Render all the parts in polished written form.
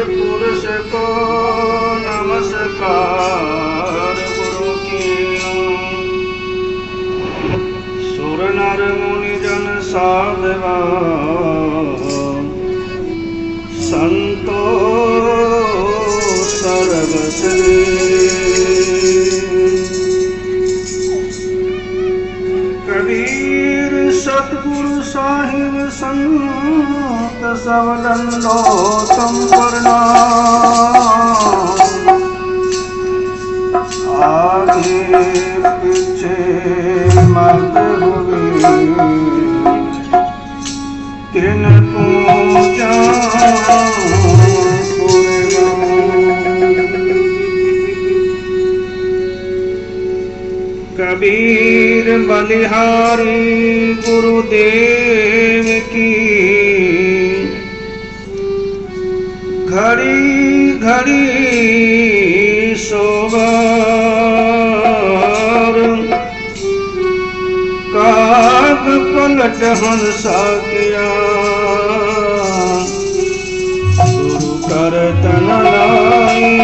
पुरुष को नमस्कार गुरु की। सुर नर मुनि जन साधवा संतो सर्वश्री। कबीर सतगुरु साहिब संत सबलंदो तुम प्रणाम। आगे पीछे मत हुए किन पूजा कबीर बलिहारी गुरुदेव की। घड़ी घड़ी सोवार काग पलट हंसा किया। गुरु कर तन लाई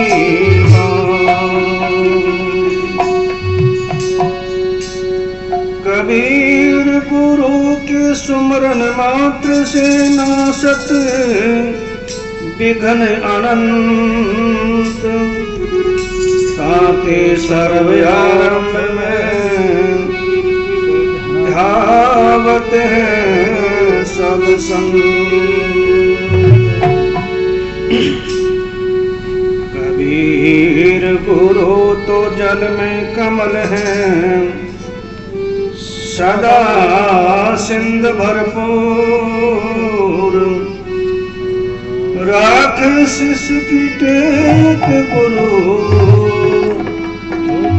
कबीर गुरु के सुमरन मात्र से नासत विघ्न अनंत। ताते सर्व आरंभ में ध्यावत है सब संग। कबीर गुरु तो जल में कमल है सदा सिंध भरपूर। राख शिष्य की टेक गुरु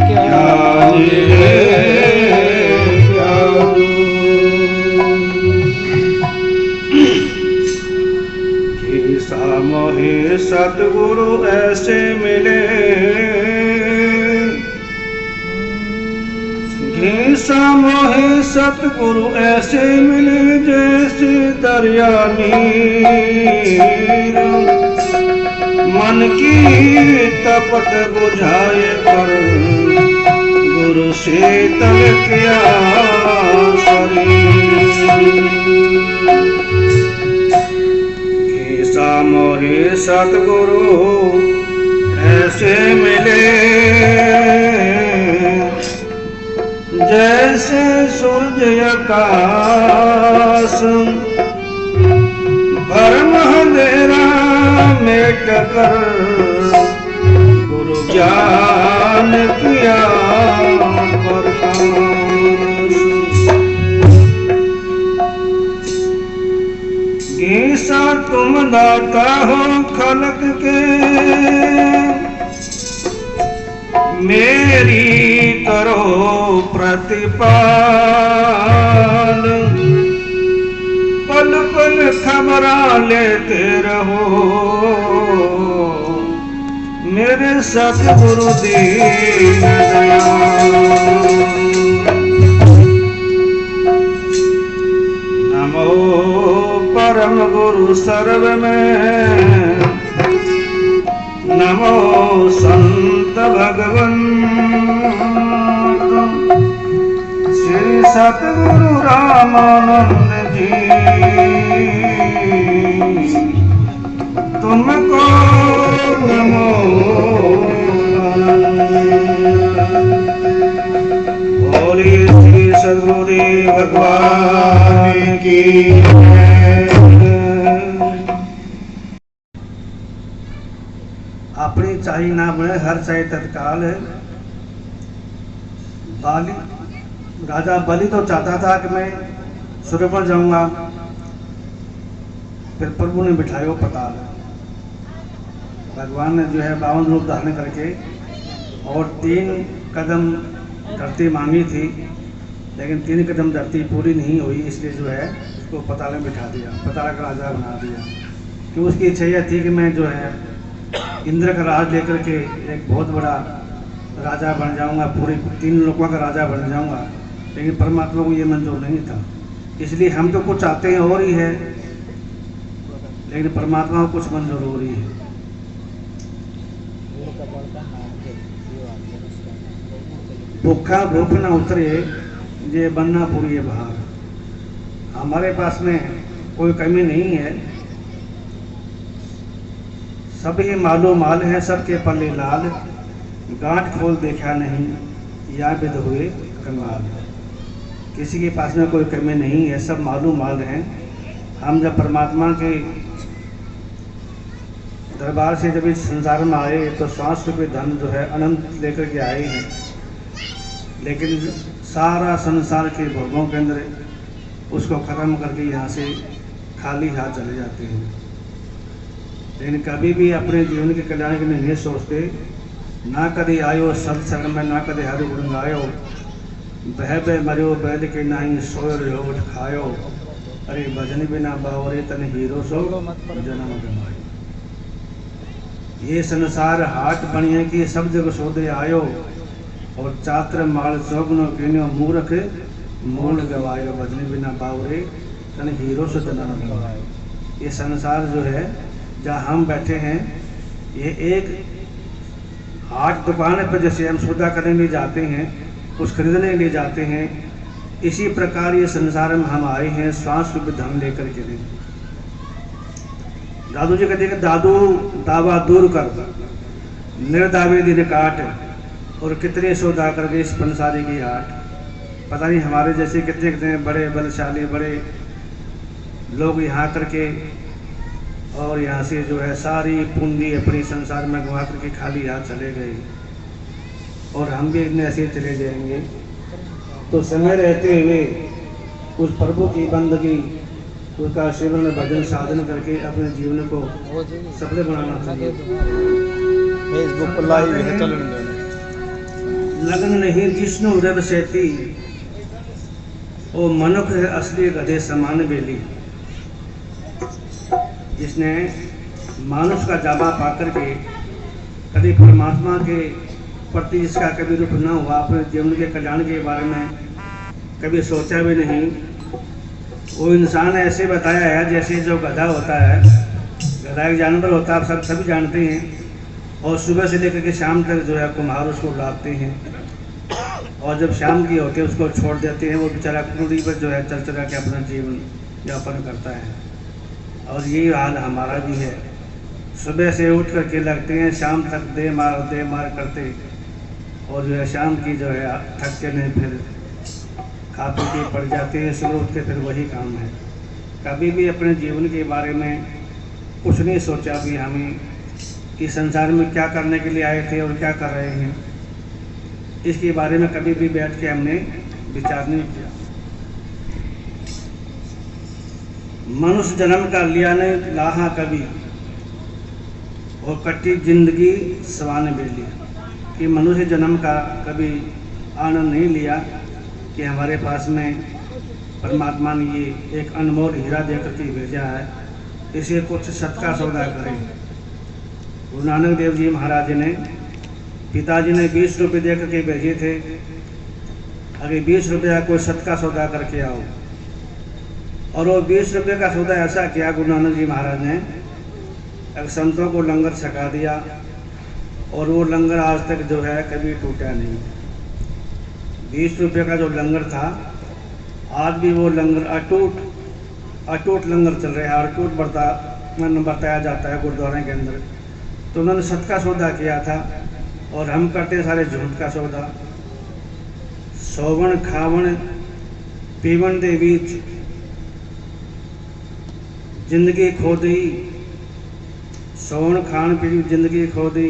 क्या मोहे सतगुरु ऐसे मिले। घीसा मोहे सतगुरु ऐसे मिले जैसे दरिया नीर। मन की तपत बुझाए पर गुरु शीतल किया शरीर। घीसा मोहे सतगुरु ऐसे मिले जैसे सूर्य आकाश। भरम अंधेरा मेट कर गुरु ज्ञान किया प्रकाश। घीसा तुम दाता हो खलक के मेरी करो प्रतिपाल। पल पल खबरा लेते रहो मेरे सतगुरु दीन दयाल। नमो परम गुरु सर्व में नमो संत भगवन। श्री सतगुरु रामानंद जी तुमको नमो। बोलिए श्री सतगुरुदेव भगवान की। अपनी चाही ना बने हर चाहे तत्काल। बाली राजा बलि तो चाहता था कि मैं सूर्य पर जाऊंगा, फिर प्रभु ने बिठाया पताल। भगवान ने जो है 52 रूप धारण करके और 3 कदम धरती मांगी थी, लेकिन 3 कदम धरती पूरी नहीं हुई, इसलिए जो है उसको पताल में बिठा दिया, पताल का राजा बना दिया। कि उसकी इच्छा यह थी कि मैं जो है इंद्र का राज लेकर के एक बहुत बड़ा राजा बन जाऊंगा, पूरे 3 लोकों का राजा बन जाऊंगा। लेकिन परमात्मा को ये मंजूर नहीं था, इसलिए हम तो कुछ चाहते हैं और ही है, लेकिन परमात्मा को कुछ मंजूर हो रही है। भूखा भूख न उतरे ये बनना पूरी बहार। हमारे पास में कोई कमी नहीं है, सभी मालो माल हैं, सबके पल्ले लाल। गांठ खोल देखा नहीं या विद हुए कंगाल। किसी के पास में कोई कमी नहीं है, सब मालूम माल हैं। हम जब परमात्मा के दरबार से जब इस संसार में आए तो सांस रूपी धन जो है अनंत लेकर के आए हैं, लेकिन सारा संसार के भोगों के अंदर उसको ख़त्म करके यहाँ से खाली हाथ चले जाते हैं। लेकिन कभी भी अपने जीवन के कल्याण के लिए नहीं सोचते। ना कभी आयो सत्संग में, ना कभी हरि गुण गायो। बह बह मरियो बैद के नाही, सोयो रहो उठ खायो। अरे भजन बिना बावरे तन हीरो सो जन्म गवायो। ये संसार हाट बनिए कि सब जग सोदे आयो। और चात्र माल चौगनो कीन्यो मूर्ख मूल गवायो। भजन बिना बावरे तन हीरो सो जन्म गवायो। ये संसार जो है जहाँ हम बैठे हैं, ये एक हाट दुकान पर जैसे हम सौदा करने लिए जाते हैं, कुछ खरीदने के लिए जाते हैं, इसी प्रकार ये संसार में हम आए हैं श्वास रूप धन लेकर के लिए। दादू जी कहते हैं कि दादू दावा दूर कर, निर्दावे दिन काट। और कितने सौदा कर गए इस पंसारी की हाट। पता नहीं हमारे जैसे कितने कितने बड़े बलशाली बड़े लोग यहाँ करके और यहाँ से जो है सारी पूंजी अपनी संसार में गंवा करके खाली हाथ चले गए, और हम भी इतने ऐसे चले जाएंगे। तो समय रहते हुए उस प्रभु की बंदगी, उसका सेवन भजन साधन करके अपने जीवन को सफल बनाना चाहिए। फेसबुक पर लाइव है, लगन नहीं जिष्णु रब सेती, ओ मनुख है असली गधे समान बेली। जिसने मानुष का जाबा पा करके कभी परमात्मा के प्रति जिसका कभी रूप न हुआ, अपने जीवन के कल्याण के बारे में कभी सोचा भी नहीं, वो इंसान ऐसे बताया है जैसे जो गधा होता है। गधा एक जानवर होता है, आप सब सभी जानते हैं। और सुबह से लेकर के शाम तक जो है कुम्हार उसको लाते हैं, और जब शाम की होती है उसको छोड़ देते हैं। वो बेचारा कुड़ी पर जो है चल चला के अपना जीवन यापन करता है। और यही हाल हमारा भी है। सुबह से उठ करके लगते हैं, शाम तक दे मार करते, और जो है शाम की जो है थक के नहीं फिर खा पी के पड़ जाते हैं। सुबह उठ के फिर वही काम है। कभी भी अपने जीवन के बारे में कुछ नहीं सोचा भी हमें कि संसार में क्या करने के लिए आए थे और क्या कर रहे हैं, इसके बारे में कभी भी बैठ के हमने विचार नहीं किया। मनुष्य जन्म का लिया ने लाहा कभी, और कटी जिंदगी सवान बेली। कि मनुष्य जन्म का कभी आनंद नहीं लिया कि हमारे पास में परमात्मा ने ये एक अनमोल हीरा देकर के भेजा है, इसे कुछ सत का सौदा करें। गुरु नानक देव जी महाराज जी ने, पिताजी ने 20 रुपये दे करके भेजे थे, अगर 20 रुपये कोई सत का सौदा करके आओ। और वो 20 रुपये का सौदा ऐसा किया गुरु नानक जी महाराज ने, एक संतों को लंगर छका दिया, और वो लंगर आज तक जो है कभी टूटा नहीं। 20 रुपये का जो लंगर था, आज भी वो लंगर अटूट लंगर चल रहा है, अटूट बरताया जाता है गुरुद्वारे के अंदर। तो उन्होंने सत का सौदा किया था, और हम करते सारे झूठ का सौदा। सोवन खावन पीवन दे बीच जिंदगी खो दी, सोवन खान पी जिंदगी खो दी।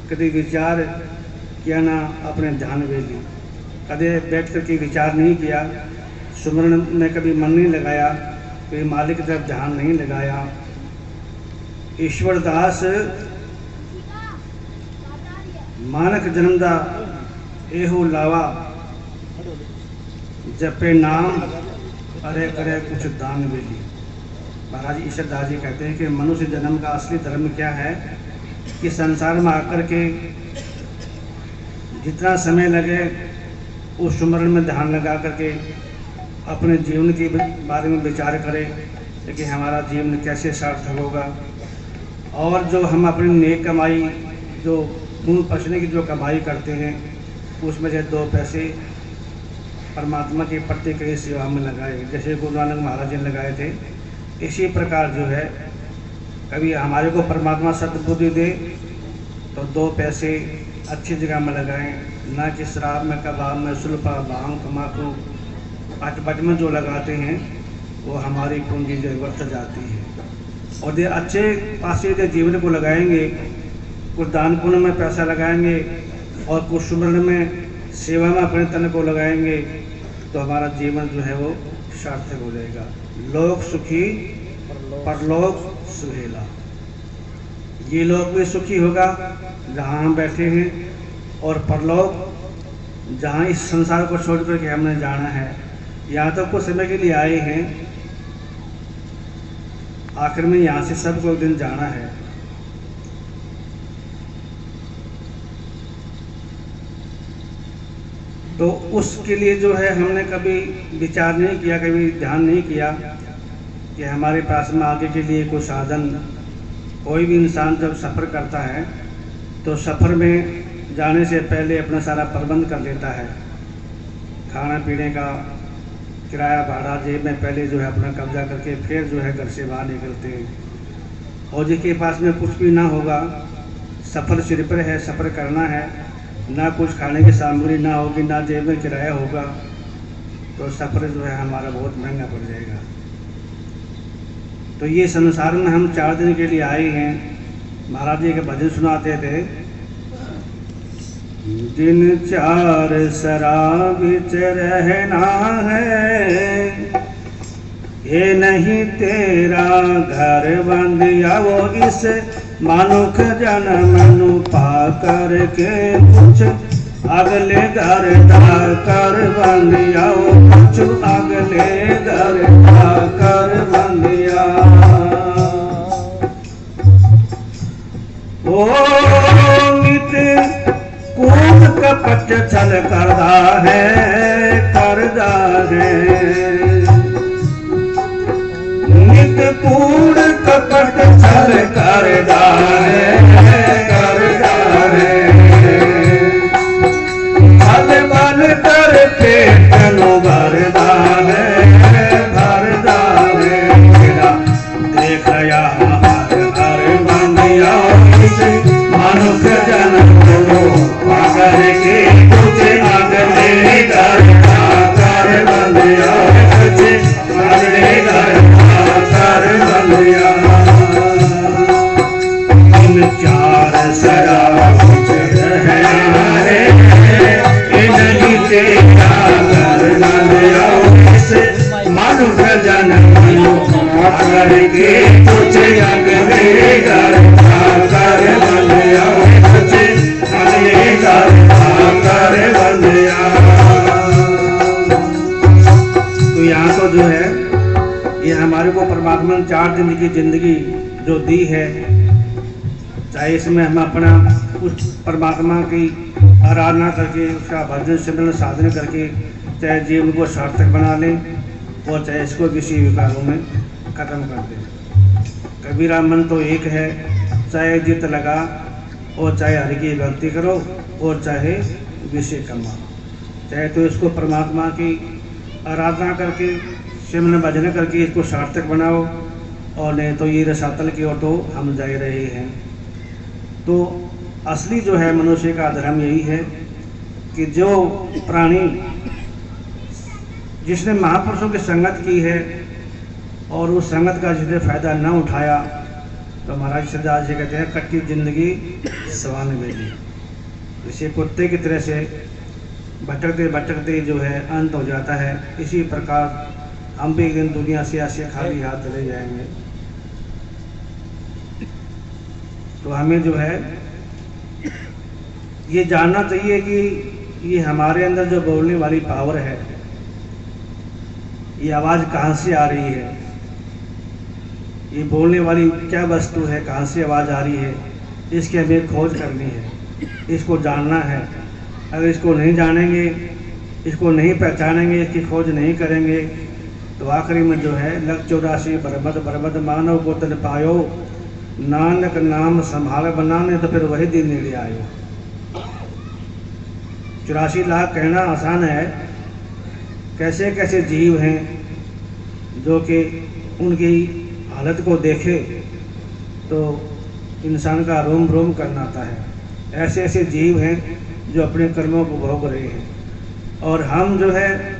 कभी विचार किया ना अपने ध्यान वेली, कभी बैठ कर के विचार नहीं किया, सुमरण में कभी मन नहीं लगाया, कभी मालिक की तरफ ध्यान नहीं लगाया। ईश्वर दास मानक जन्मदा एहो लावा, जपे नाम अरे करे कुछ दान वेली। महाराज ईश्वर दास जी कहते हैं कि मनुष्य जन्म का असली धर्म क्या है कि संसार में आकर के जितना समय लगे उस सुमरण में ध्यान लगा करके अपने जीवन के बारे में विचार करें कि हमारा जीवन कैसे सार्थक होगा, और जो हम अपनी नेक कमाई जो खून पसीने की जो कमाई करते हैं उसमें से 2 पैसे परमात्मा के प्रति कई सेवा में लगाए, जैसे गुरु नानक महाराज जी ने लगाए थे। इसी प्रकार जो है कभी हमारे को परमात्मा सद्बुद्धि दे तो 2 पैसे अच्छी जगह में लगाएं, ना कि शराब में, कबाब में, सुल्फा, भांग, तम्बाकू, अटपट में जो लगाते हैं वो हमारी पूंजी जो वर्त जाती है। और ये अच्छे पासे के जीवन को लगाएंगे, कुछ दान पुण्य में पैसा लगाएंगे और कुछ सुमरण में सेवा में अपने तन को लगाएंगे तो हमारा जीवन जो है वो सार्थक हो जाएगा। लोक सुखी परलोक सुहेला। ये लोक भी सुखी होगा जहाँ हम बैठे हैं, और परलोक जहाँ इस संसार को छोड़ करके हमने जाना है। यहाँ तो कुछ समय के लिए आए हैं, आखिर में यहाँ से सबको एक दिन जाना है। तो उसके लिए जो है हमने कभी विचार नहीं किया, कभी ध्यान नहीं किया कि हमारे पास में आगे के लिए कोई साधन। कोई भी इंसान जब सफ़र करता है तो सफ़र में जाने से पहले अपना सारा प्रबंध कर लेता है, खाना पीने का, किराया भाड़ा जेब में पहले जो है अपना कब्जा करके फिर जो है घर से बाहर निकलते हैं। और जिसके पास में कुछ भी ना होगा, सफ़र सिर पर है, सफ़र करना है, ना कुछ खाने की सामग्री ना होगी, ना जेब में किराया होगा, तो सफ़र जो है हमारा बहुत महंगा पड़ जाएगा। तो ये संसार में हम 4 दिन के लिए आए हैं। महाराज जी के भजन सुनाते थे, दिन 4 शराब बिच रहना है, ये नहीं तेरा घर बंदिया वो इस मानुख जन्म नु पा कर के कुछ अगले घर दा कर बंदिया वो कुछ अगले घर दा कर बंदिया। ओ नित कूद कपट छल करदा है, करदा है, नित कूद कपट छल करदा है, करदा है, छल बल कर पेट नु भरदा है, भरदा है, तेरा देख या हर बंदिया मानुख जन्म को पाकर के कुछ अगले घर कर बंदिया, कुछ अगले घर कर बंदिया। इन 4 शराब रहना है, नहीं तेरा घर बंदिया इस मानुष जन्म को पाकर के कुछ अगले घर कर बंदिया, कुछ अगले घर कर बंदिया। तो यहाँ तो जो है ये हमारे को परमात्मा ने 4 दिन की जिंदगी जो दी है, चाहे इसमें हम अपना उस परमात्मा की आराधना करके, उसका भजन सिमरन साधन करके चाहे जीवन को सार्थक बना लें, और चाहे इसको किसी विकारों में ख़त्म कर दें। कबीरा मन तो एक है, चाहे जित लगा और चाहे हरि की भक्ति करो और चाहे विषय कमाओ। चाहे तो इसको परमात्मा की आराधना करके सिमरन भजन करके इसको सार्थक बनाओ, और नहीं तो ये रसातल की ओर तो हम जा रहे हैं। तो असली जो है मनुष्य का धर्म यही है कि जो प्राणी जिसने महापुरुषों की संगत की है और उस संगत का जिसने फ़ायदा न उठाया, तो महाराज सरदार जी कहते हैं कट्टी जिंदगी सवान मिली। जैसे कुत्ते की तरह से भटकते भटकते जो है अंत हो जाता है, इसी प्रकार हम भी एक दिन दुनिया से ऐसे खाली हाथ चले जाएंगे। तो हमें जो है ये जानना चाहिए कि ये हमारे अंदर जो बोलने वाली पावर है, ये आवाज़ कहाँ से आ रही है, ये बोलने वाली क्या वस्तु है, कहाँ से आवाज़ आ रही है, इसकी हमें खोज करनी है, इसको जानना है। अगर इसको नहीं जानेंगे, इसको नहीं पहचानेंगे, इसकी खोज नहीं करेंगे, तो आखिरी में जो है लग 84 बरबद बरबद मानव को तन पायो, नानक नाम संभाल बनाने, तो फिर वही दिन नेड़े आयो। 84 लाख कहना आसान है, कैसे कैसे जीव हैं जो कि उनकी हालत को देखे तो इंसान का रोम रोम करना आता है। ऐसे ऐसे जीव हैं जो अपने कर्मों को भोग रहे हैं, और हम जो है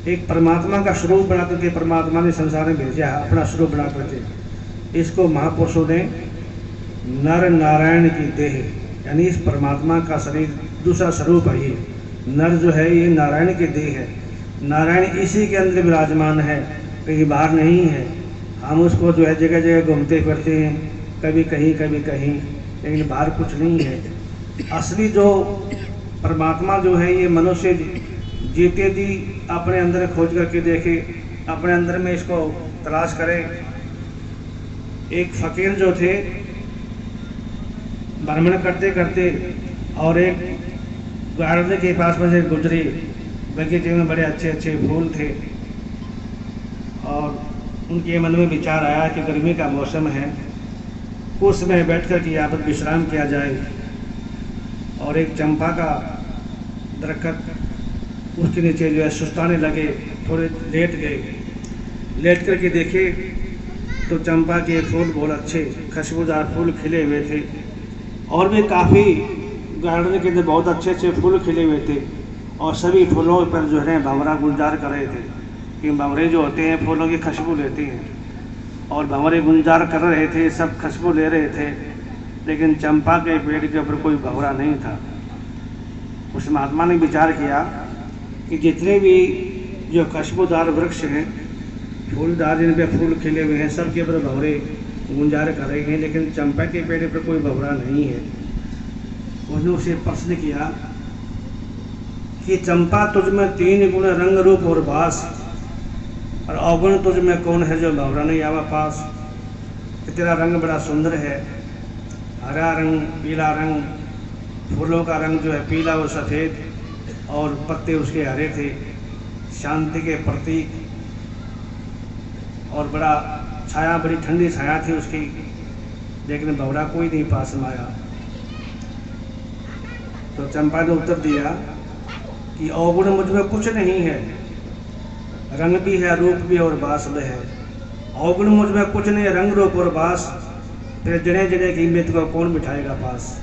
एक परमात्मा का स्वरूप बना करके, परमात्मा ने संसार में भेजा है अपना स्वरूप बना करके। इसको महापुरुषों ने नर नारायण की देह, यानी इस परमात्मा का शरीर दूसरा स्वरूप है। ये नर जो है ये नारायण की देह है, नारायण इसी के अंदर विराजमान है, कहीं बाहर नहीं है। हम उसको जो है जगह जगह घूमते फिरते हैं, कभी कहीं कभी कहीं, लेकिन बाहर कुछ नहीं है। असली जो परमात्मा जो है ये मनुष्य जीते जी अपने अंदर खोज करके देखे, अपने अंदर में इसको तलाश करे। एक फकीर जो थे भ्रमण करते करते और एक गार्डन के पास में से गुजरे, बगीचे में बड़े अच्छे अच्छे फूल थे, और उनके मन में विचार आया कि गर्मी का मौसम है, उस समय बैठ कर के यहाँ पर विश्राम किया जाए। और एक चंपा का दरख्त, उसके नीचे जो है सुस्ताने लगे, थोड़े लेट गए। लेट करके देखे तो चंपा के फूल बहुत अच्छे खुशबूदार फूल खिले हुए थे, और भी काफ़ी गार्डन के अंदर बहुत अच्छे अच्छे फूल खिले हुए थे, और सभी फूलों पर जो है भंवरा गुलजार कर रहे थे कि भंवरे जो होते हैं फूलों की खुशबू लेते हैं, और भंवरे गुलजार कर रहे थे, सब खुशबू ले रहे थे, लेकिन चंपा के पेड़ के ऊपर कोई भंवरा नहीं था। उस महात्मा ने विचार किया कि जितने भी जो खुशबूदार वृक्ष हैं, फूलदार जिन पे फूल खिले हुए हैं, सब के ऊपर भंवरे गुंजार कर रहे हैं, लेकिन चंपा के पेड़ पर कोई भंवरा नहीं है। उसने उसे प्रश्न किया कि चंपा तुझ में 3 गुण रंग रूप और बास, और अवगुण तुझ में कौन है जो भंवरा नहीं आवा पास। कि तेरा रंग बड़ा सुंदर है, हरा रंग, पीला रंग, फूलों का रंग जो है पीला और सफ़ेद, और पत्ते उसके हरे थे, शांति के प्रतीक, और बड़ा छाया, बड़ी ठंडी छाया थी उसकी, लेकिन भंवरा कोई नहीं पास में आया। तो चंपा ने उत्तर दिया कि अवगुण मुझ में कुछ नहीं है, रंग भी है, रूप भी और बास भी है। अवगुण मुझ में कुछ नहीं, रंग रूप और बास, फिर जने जने की मित्र को कौन बिठाएगा पास।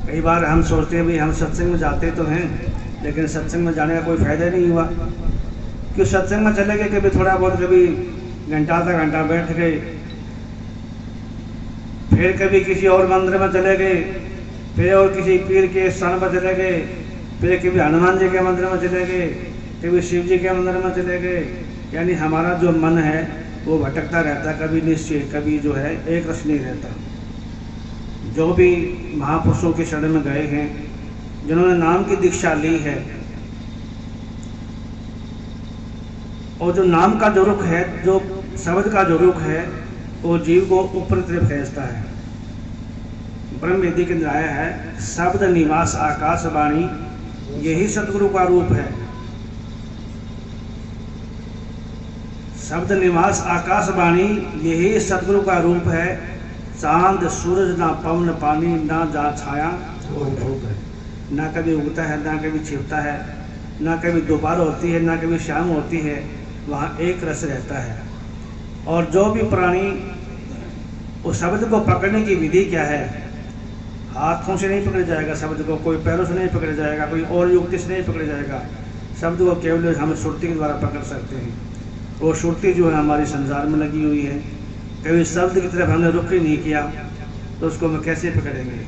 कई बार हम सोचते हैं भाई हम सत्संग में जाते तो हैं, लेकिन सत्संग में जाने का कोई फायदा नहीं हुआ। क्यों सत्संग में चले गए, कभी थोड़ा बहुत, कभी घंटा आधा घंटा बैठ गए, फिर कभी किसी और मंदिर में चले गए, फिर और किसी पीर के स्थान पर चले गए, फिर कभी हनुमान जी के मंदिर में चले गए, कभी शिव जी के मंदिर में चले गए। यानी हमारा जो मन है वो भटकता रहता, कभी निश्चय, कभी जो है एक रस नहीं रहता। जो भी महापुरुषों के शरण में गए हैं, जिन्होंने नाम की दीक्षा ली है, और जो नाम का जो रुख है, जो शब्द का जो रुख है, वो जीव को ऊपर तरफ खींचता है। ब्रह्म वेदी के अंदर आया है, शब्द निवास आकाश वाणी, यही सतगुरु का रूप है। शब्द निवास आकाश वाणी, यही सतगुरु का रूप है। चांद सूरज ना पवन पानी, ना जा छाया वो धूप है। ना कभी उगता है, ना कभी छिपता है, ना कभी दोपहर होती है, ना कभी शाम होती है, वहाँ एक रस रहता है। और जो भी प्राणी उस शब्द को पकड़ने की विधि क्या है, हाथों से नहीं पकड़ा जाएगा शब्द को, कोई पैरों से नहीं पकड़ा जाएगा, कोई और युक्ति से नहीं पकड़ा जाएगा। शब्द को केवल हम सुरती के द्वारा पकड़ सकते हैं। वो सुरती जो है हमारे संसार में लगी हुई है, कभी शब्द की तरफ हमने रुख ही नहीं किया, तो उसको हम कैसे पकड़ेंगे।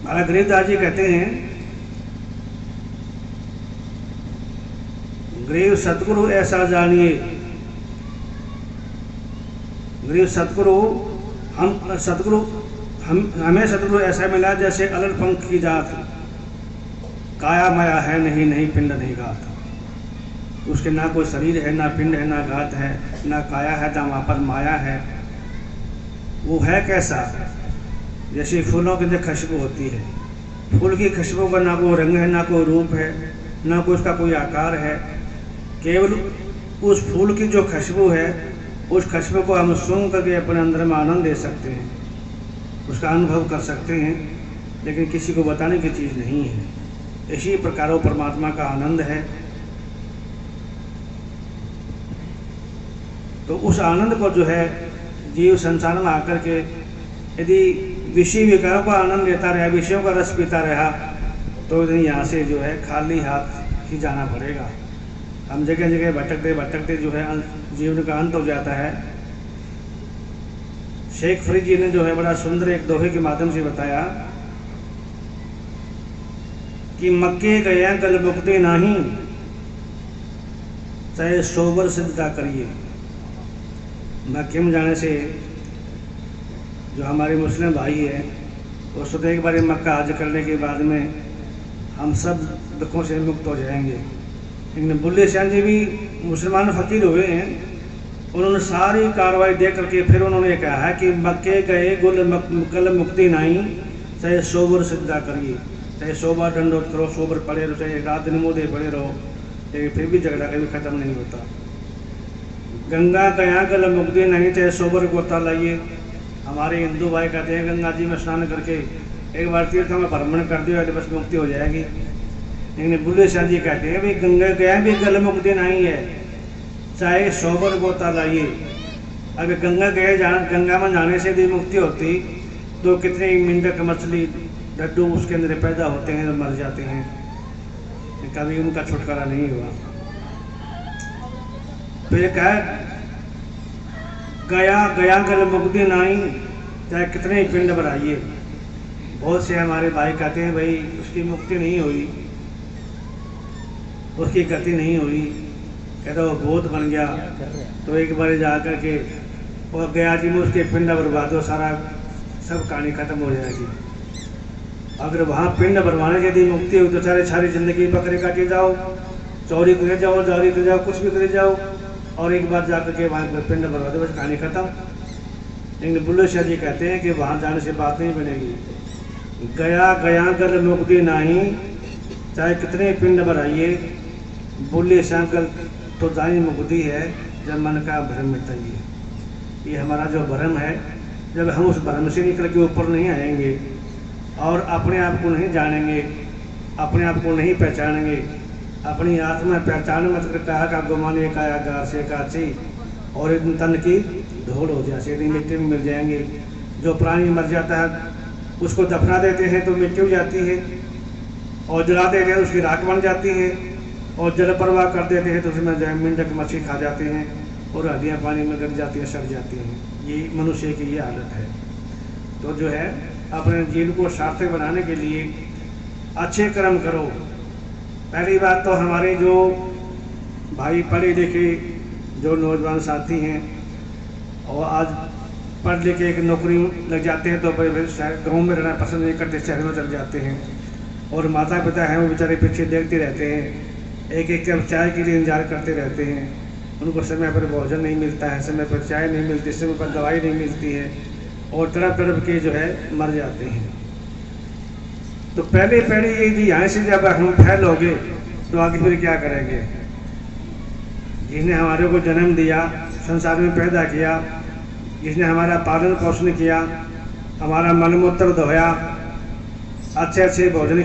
महाराज गरीबदास जी कहते हैं, गरीब सतगुरु ऐसा जानिए, गरीब सतगुरु हमें सतगुरु ऐसा मिला जैसे अलग पंख की जात, काया माया है नहीं, नहीं पिंड नहीं घात। उसके ना कोई शरीर है, ना पिंड है, ना घात है, ना काया है, ना वहाँ पर माया है। वो है कैसा, जैसे फूलों के अंदर खुशबू होती है, फूल की खुशबू का ना कोई रंग है, ना कोई रूप है, ना कोई उसका कोई आकार है, केवल उस फूल की जो खुशबू है उस खुशबू को हम सूंघ करके अपने अंदर में आनंद ले सकते हैं, उसका अनुभव कर सकते हैं, लेकिन किसी को बताने की चीज़ नहीं है। इसी प्रकार वो परमात्मा का आनंद है। तो उस आनंद को जो है जीव संसार में आकर के यदि विषय विकारों का आनंद लेता रहा, विषयों का रस पीता रहा, तो यहाँ से जो है खाली हाथ ही जाना पड़ेगा। हम जगह जगह भटकते जो है जीवन का अंत हो जाता है। शेख फरीद जी ने जो है बड़ा सुंदर एक दोहे के माध्यम से बताया कि मक्के गया गल मुक्ति नहीं, चाहे 100 वर्ष सिद्धता करिए। मक्के में जाने से जो हमारे मुस्लिम भाई है वो सोचते एक बार मक्का हज करने के बाद में हम सब दुखों से मुक्त हो जाएंगे। लेकिन बुल्ले शाह जी भी मुसलमान फकीर हुए हैं, उन्होंने सारी कार्रवाई देख करके फिर उन्होंने कहा है कि मक्के गए गल मुक्ति नहीं, चाहे 100 वर्ष सिद्धता करिए, चाहे 100 बार दंडोत करो, 100 बार पड़े रहो, चाहे रात दिन मुँह दे पड़े रहो, लेकिन फिर भी झगड़ा कभी ख़त्म नहीं होता। गंगा गया गल मुक्ति नहीं, चाहे 100 बार गोता लाइए। हमारे हिंदू भाई कहते हैं गंगा जी में स्नान करके एक बार तीर्थ में भ्रमण कर दिया तो बस मुक्ति हो जाएगी। लेकिन बुल्ले शाह जी कहते हैं भाई गंगा गया भी गल मुक्ति नहीं है, चाहे 100 बार गोता लाइए। अगर गंगा में जाने से भी मुक्ति होती तो कितने मेंढक मछली डड्डू उसके अंदर पैदा होते हैं तो मर जाते हैं, कभी उनका छुटकारा नहीं हुआ। फिर कहा गया गल मुक्ति नहीं, चाहे कितने ही पिंड बनाइए। बहुत से हमारे भाई कहते हैं भाई उसकी मुक्ति नहीं हुई, उसकी गति नहीं हुई, कहता वो भूत बन गया। तो एक बार जा कर के और गया जी में उसके पिंड बर्बाद दो, सारा सब कहानी खत्म हो जाएगी। अगर वहाँ पिंड भरवाने यदि मुक्ति हुई तो सारी जिंदगी बकरे काटे जाओ, चोरी करे जाओ, जारी करे जाओ, कुछ भी करे जाओ, और एक बार जाकर के वहाँ पर पिंड भरवा दो, बस कहानी खत्म। लेकिन बुल्ले शाह जी कहते हैं कि वहाँ जाने से बात नहीं बनेगी। गया गल मुक्ति नहीं, चाहे कितने पिंड भराइए। बुल्ले शाह कल तो जानी मुक्ति है जब मन का भ्रम मिटाइए। ये हमारा जो भ्रम है, जब हम उस भ्रम से निकल के ऊपर नहीं आएंगे और अपने आप को नहीं जानेंगे, अपने आप को नहीं पहचानेंगे, अपनी आत्मा पहचान मत कहा का गुमाने काया गार से काची और इन तन की धूल हो जाए, मिट्टी में मिल जाएंगे। जो प्राणी मर जाता है उसको दफना देते हैं तो मिट्टी हो जाती है, और जला देते हैं उसकी राख बन जाती है, और जल प्रवाह कर देते हैं तो उसमें मेंढक मछली खा जाते हैं और हड्डियाँ पानी में गिर जाती हैं, सड़ जाती हैं। ये मनुष्य की ये हालत है। तो जो है अपने जीवन को सार्थक बनाने के लिए अच्छे कर्म करो। पहली बात तो हमारे जो भाई पढ़े लिखे जो नौजवान साथी हैं और आज पढ़ लिख के एक नौकरी लग जाते हैं तो गाँव में रहना पसंद नहीं करते, शहर में चल जाते हैं। और माता पिता हैं वो बेचारे पीछे देखते रहते हैं, एक एक कप चाय के लिए इंतजार करते रहते हैं। उनको समय पर भोजन नहीं मिलता है, समय पर चाय नहीं मिलती, समय पर दवाई नहीं मिलती है, और तड़प के जो है मर जाते हैं। तो पहले यदि यहाँ से जब हम फैल हो गए तो आगे फिर क्या करेंगे। जिसने हमारे को जन्म दिया, संसार में पैदा किया, जिसने हमारा पालन पोषण किया, हमारा मल मूत्र धोया, अच्छे भोजन